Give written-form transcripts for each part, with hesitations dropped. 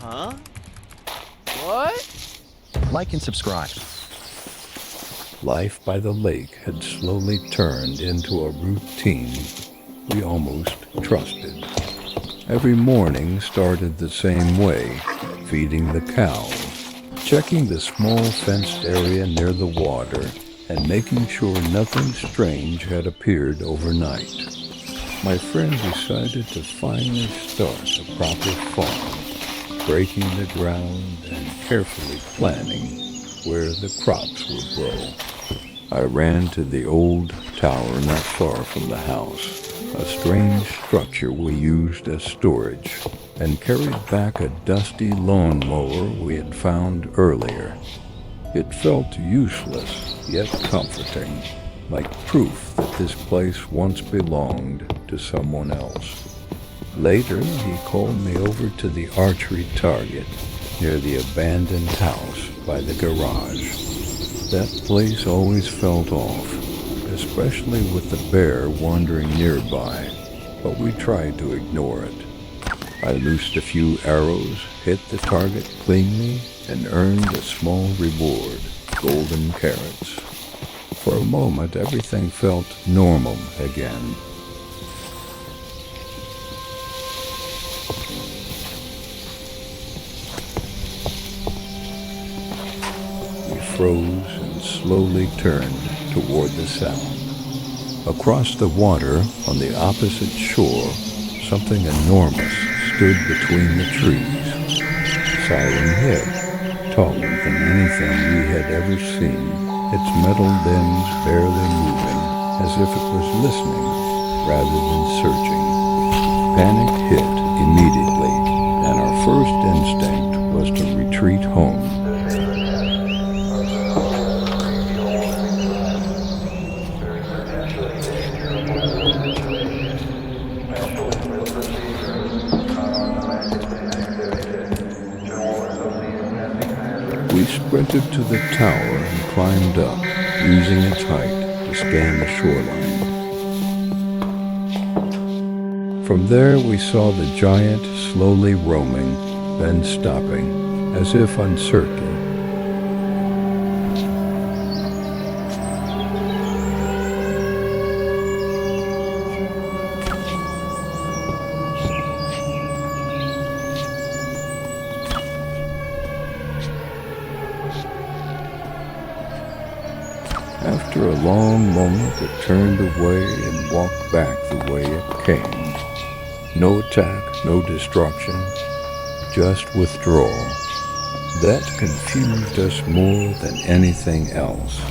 Huh? What? Like and subscribe. Life by the lake had slowly turned into a routine we almost trusted. Every morning started the same way, feeding the cows, checking the small fenced area near the water, and making sure nothing strange had appeared overnight. My friend decided to finally start a proper farm, breaking the ground and carefully planning where the crops would grow. I ran to the old tower not far from the house, a strange structure we used as storage, and carried back a dusty lawnmower we had found earlier. It felt useless, yet comforting, like proof that this place once belonged to someone else. Later, he called me over to the archery target near the abandoned house by the garage. That place always felt off, especially with the bear wandering nearby, but we tried to ignore it. I loosed a few arrows, hit the target cleanly, and earned a small reward, golden carrots. For a moment, everything felt normal again. We froze and slowly turned toward the sound. Across the water, on the opposite shore, something enormous stood between the trees. Siren Head, taller than anything we had ever seen, its metal limbs barely moving, as if it was listening rather than searching. Panic hit immediately, and our first instinct was to retreat home. We sprinted to the tower and climbed up, using its height to scan the shoreline. From there we saw the giant slowly roaming, then stopping, as if uncertain. After a long moment, it turned away and walked back the way it came. No attack, no destruction, just withdrawal. That confused us more than anything else.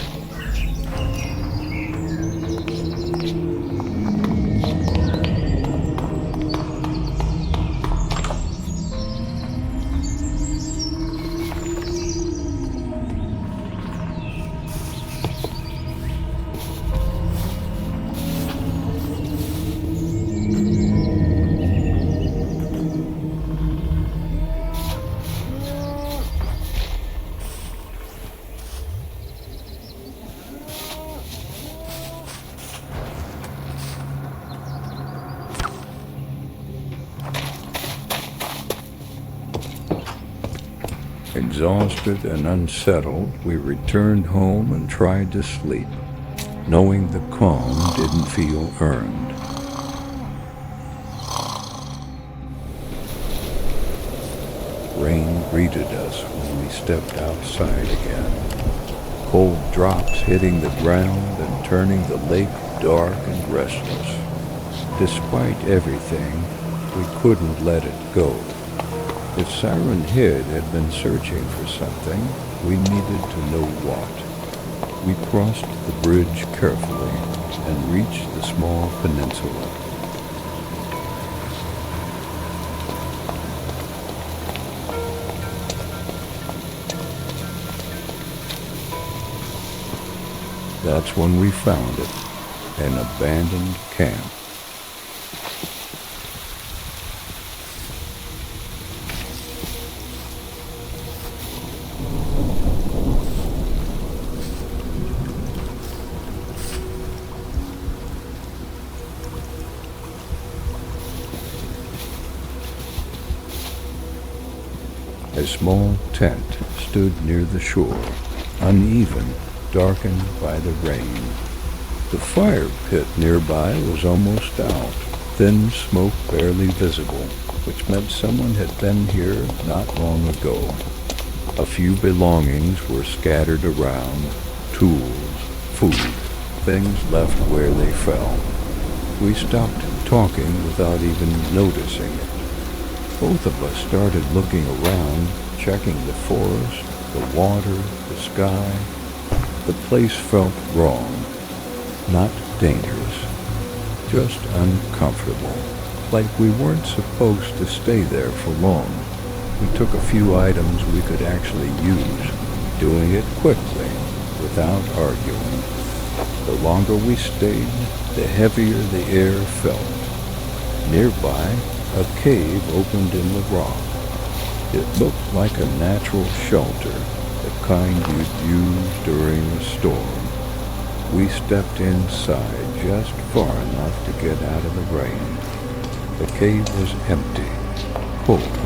Exhausted and unsettled, we returned home and tried to sleep, knowing the calm didn't feel earned. Rain greeted us when we stepped outside again, cold drops hitting the ground and turning the lake dark and restless. Despite everything, we couldn't let it go. If Siren Head had been searching for something, we needed to know what. We crossed the bridge carefully and reached the small peninsula. That's when we found it, an abandoned camp. A small tent stood near the shore, uneven, darkened by the rain. The fire pit nearby was almost out, thin smoke barely visible, which meant someone had been here not long ago. A few belongings were scattered around, tools, food, things left where they fell. We stopped talking without even noticing it. Both of us started looking around, checking the forest, the water, the sky. The place felt wrong, not dangerous, just uncomfortable, like we weren't supposed to stay there for long. We took a few items we could actually use, doing it quickly, without arguing. The longer we stayed, the heavier the air felt. Nearby, a cave opened in the rock. It looked like a natural shelter, the kind you'd use during a storm. We stepped inside just far enough to get out of the rain. The cave was empty, cold,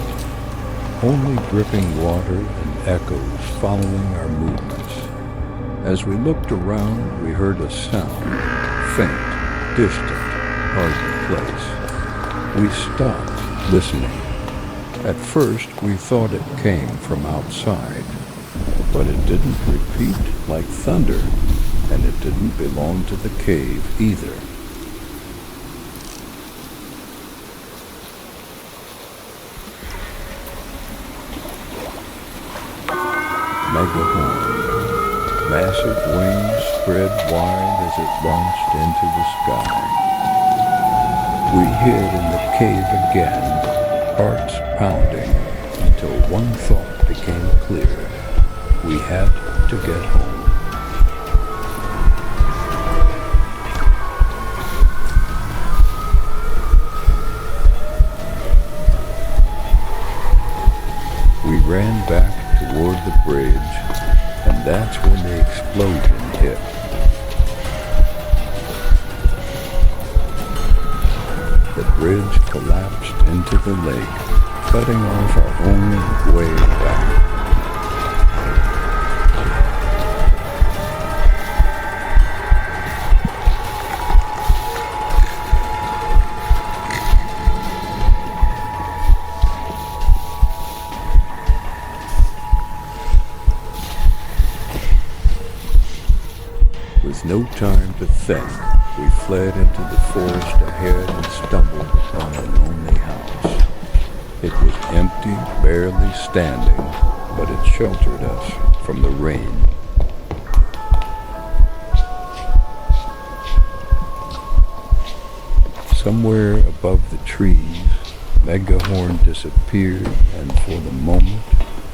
only dripping water and echoes following our movements. As we looked around, we heard a sound, faint, distant, hard to place. We stopped, listening. At first, we thought it came from outside, but it didn't repeat like thunder, and it didn't belong to the cave either. MegaHorn. Massive wings spread wide as it launched into the sky. We hid in the cave again, hearts pounding, until one thought became clear. We had to get home. We ran back toward the bridge, and that's when the explosion hit. The bridge collapsed into the lake, cutting off our only way back. With no time to think, we fled into the forest ahead and stumbled upon a lonely house. It was empty, barely standing, but it sheltered us from the rain. Somewhere above the trees, MegaHorn disappeared, and for the moment,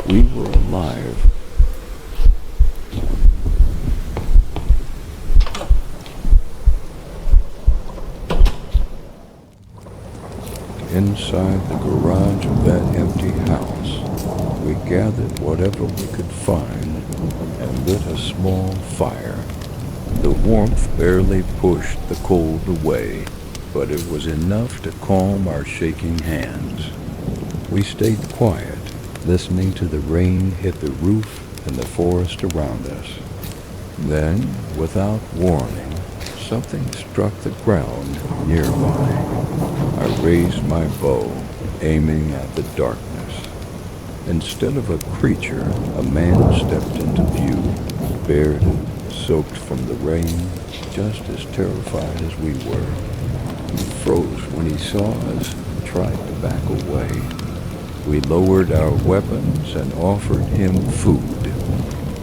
we were alive. Inside the garage of that empty house, we gathered whatever we could find and lit a small fire. The warmth barely pushed the cold away, but it was enough to calm our shaking hands. We stayed quiet, listening to the rain hit the roof and the forest around us. Then, without warning, something struck the ground nearby. I raised my bow, aiming at the darkness. Instead of a creature, a man stepped into view, bearded, soaked from the rain, just as terrified as we were. He froze when he saw us and tried to back away. We lowered our weapons and offered him food.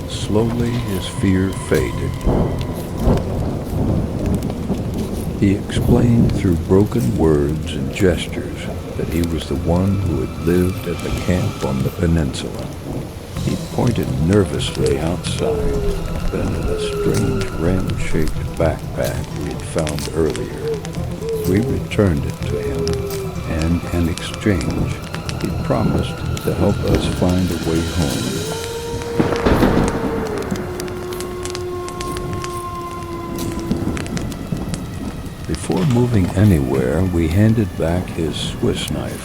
Slowly, his fear faded. He explained through broken words and gestures that he was the one who had lived at the camp on the peninsula. He pointed nervously outside, then at a strange ram-shaped backpack we had found earlier. We returned it to him, and in exchange, he promised to help us find a way home. Before moving anywhere, we handed back his Swiss knife.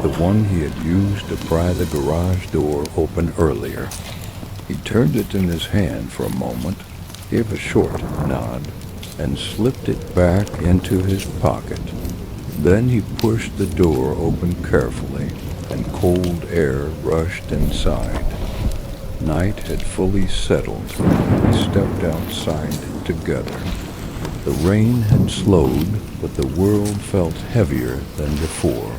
the one he had used to pry the garage door open earlier. He turned it in his hand for a moment, gave a short nod, and slipped it back into his pocket. Then he pushed the door open carefully, and cold air rushed inside. Night had fully settled when we stepped outside together. The rain had slowed, but the world felt heavier than before.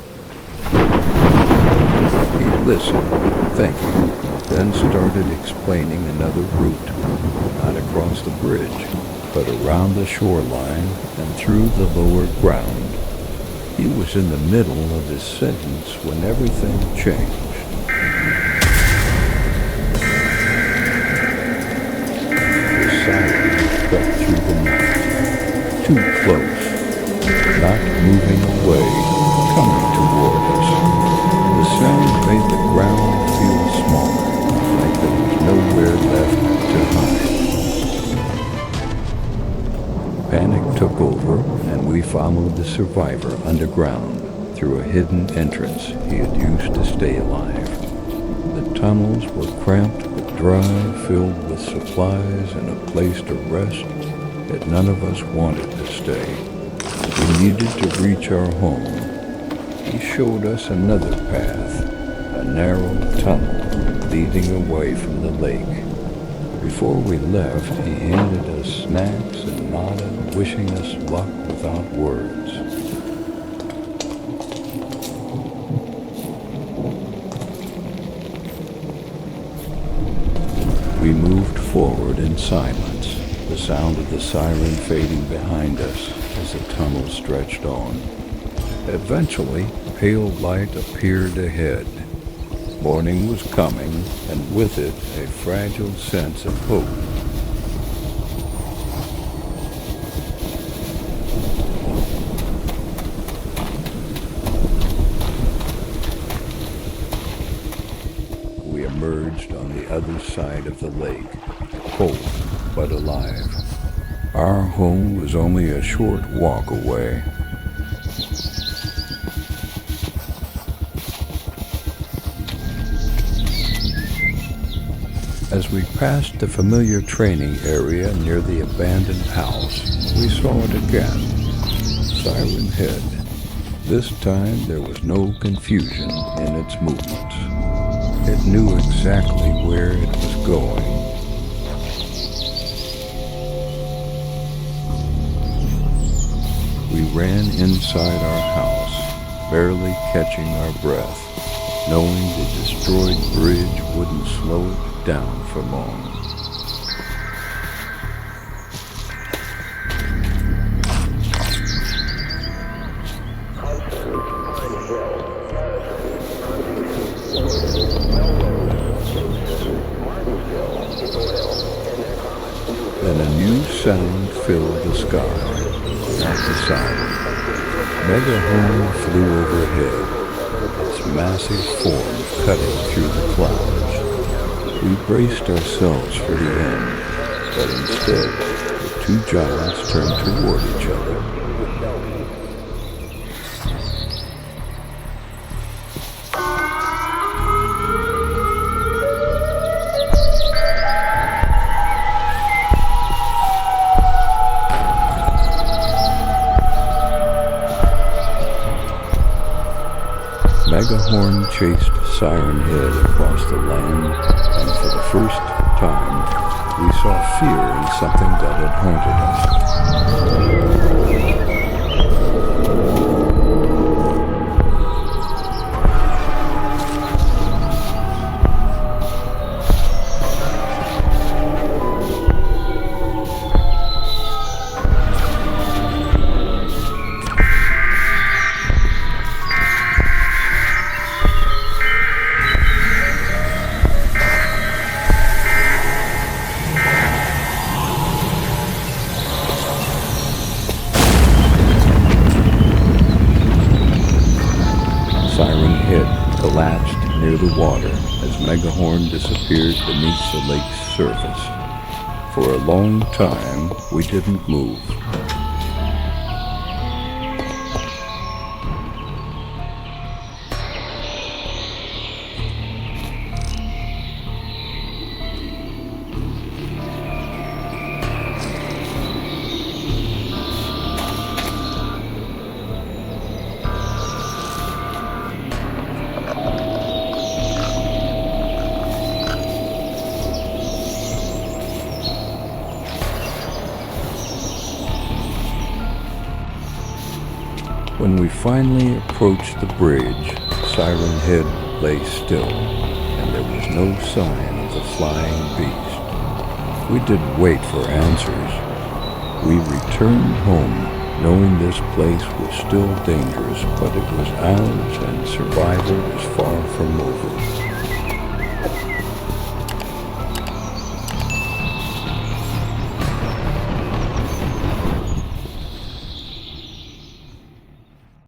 He listened, thinking, then started explaining another route, not across the bridge, but around the shoreline and through the lower ground. He was in the middle of his sentence when everything changed. The siren crept through the night, too close, not moving away, coming toward us. The sound made the ground feel small, like there was nowhere left to hide. Panic took over, and we followed the survivor underground through a hidden entrance he had used to stay alive. The tunnels were cramped but dry, filled with supplies and a place to rest, yet none of us wanted to stay. We needed to reach our home. He showed us another path, a narrow tunnel leading away from the lake. Before we left, he handed us snacks and nodded, wishing us luck without words. We moved forward in silence, the sound of the siren fading behind us as the tunnel stretched on. Eventually, pale light appeared ahead. Morning was coming, and with it, a fragile sense of hope. We emerged on the other side of the lake, cold but alive. Our home was only a short walk away. As we passed the familiar training area near the abandoned house, we saw it again. Siren Head. This time there was no confusion in its movements. It knew exactly where it was going. We ran inside our house, barely catching our breath, knowing the destroyed bridge wouldn't slow it down for long. Then a new sound filled the sky, not the siren. MegaHorn flew overhead, its massive form cutting through the clouds. We braced ourselves for the end, but instead, the two giants turned toward each other. MegaHorn chased Siren Head across the land, and for the first time, we saw fear in something that had haunted us. Siren Head collapsed near the water as MegaHorn disappeared beneath the lake's surface. For a long time, we didn't move. When we finally approached the bridge, Siren Head lay still, and there was no sign of the flying beast. We didn't wait for answers. We returned home, knowing this place was still dangerous, but it was ours and survival was far from over.